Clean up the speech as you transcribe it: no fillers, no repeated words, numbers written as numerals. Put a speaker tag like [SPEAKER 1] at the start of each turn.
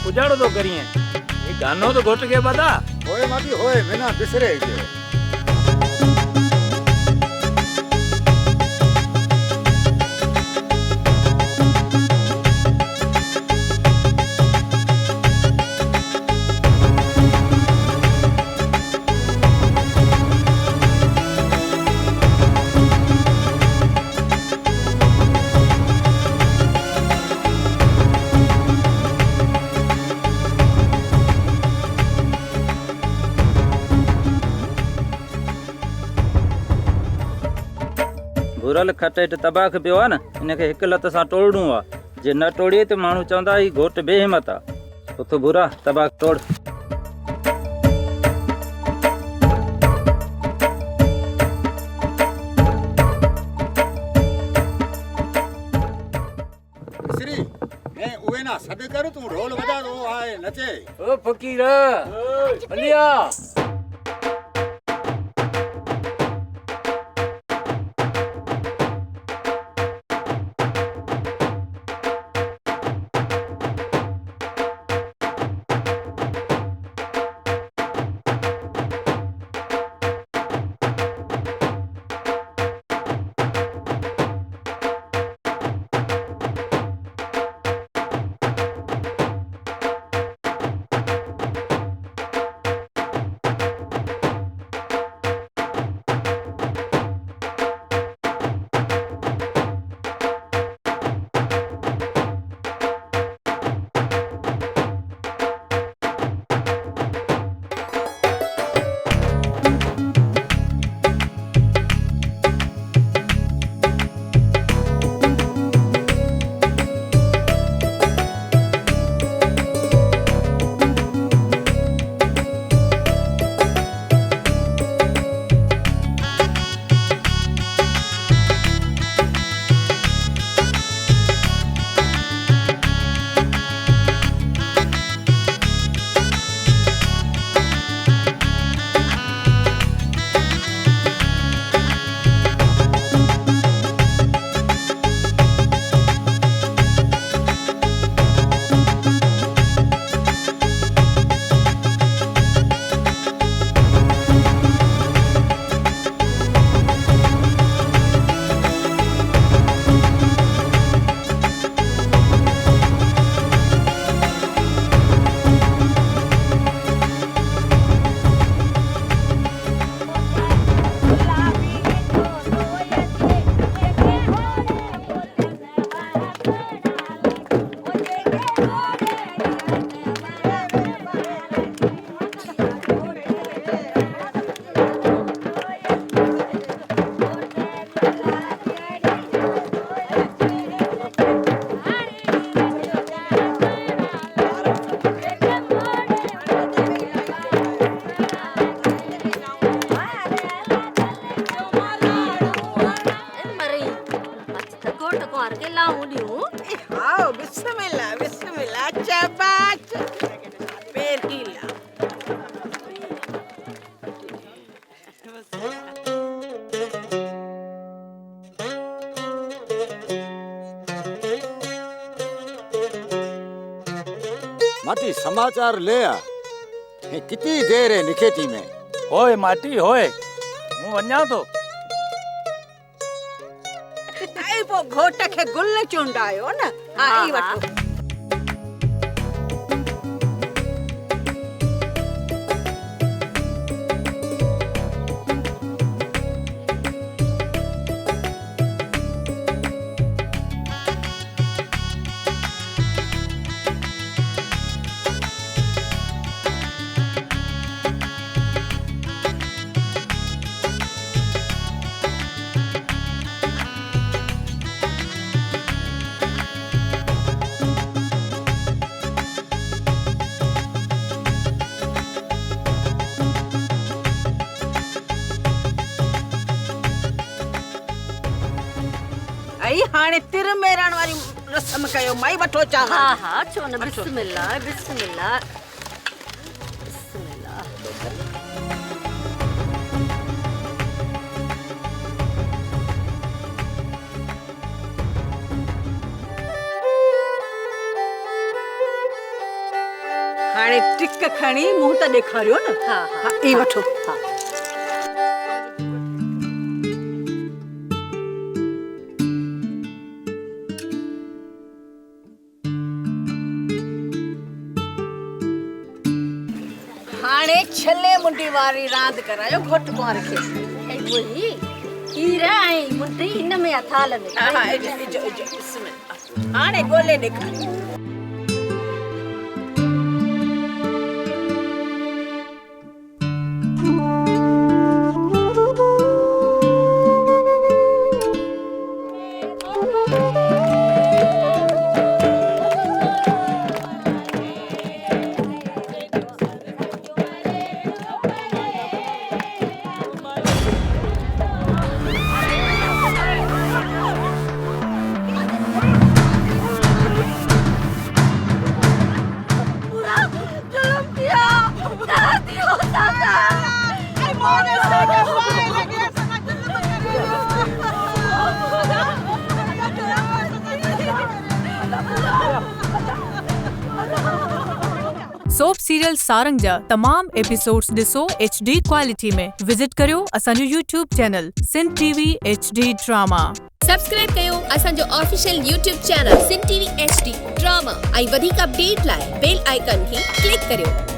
[SPEAKER 1] उजाड़ो तो करिए ये गानो तो घोट के बता
[SPEAKER 2] होए माटी होए बिना बिसरे गयो
[SPEAKER 3] भुरल खटेट तबाह पियो आहे न इनखे हिकु लत सां टोड़णो आहे जे न टोड़िए त माण्हू चवंदा ही घोट बेहिमत आहे उथो भुरा तबाह टोड़
[SPEAKER 2] श्री ए उए ना सद कर तू ढोल बजा दो आए नचे
[SPEAKER 1] ओ फकीर बलिया
[SPEAKER 2] माटी समाचार ले आ हे कितनी देर है निखेती में
[SPEAKER 1] होए माटी होए मु वन्या तो
[SPEAKER 4] आई वो घोट के गुल चुंडायो न आई वठो आई हाने तिर मेरण वाली रस्म कयो माई वठो चाह
[SPEAKER 5] हां हां छो न बिस्मिल्लाह बिस्मिल्लाह बिस्मिल्लाह
[SPEAKER 4] हाणे टिक खणी मुंह त ॾेखारियो न।
[SPEAKER 5] हा
[SPEAKER 4] हा ई वठो। हाणे छले मुंडी वारी रांदि करायो घोट कुंवार खे।
[SPEAKER 5] वही खीर ऐं मुंडी इन में थाल में।
[SPEAKER 4] हा इजो बिस्मिल्लाह। हाणे ॻोल्हे ॾेखारियो।
[SPEAKER 6] सोप सीरियल सारंग जा तमाम एपिसोड्स ॾिसो HD क्वालिटी में। विजिट करियो असांजो YouTube channel Sindh TV HD drama.
[SPEAKER 7] Subscribe कयो असांजो official YouTube channel Sindh TV HD drama ऐं वधीक अपडेट लाइ बेल आइकन खे क्लिक करियो।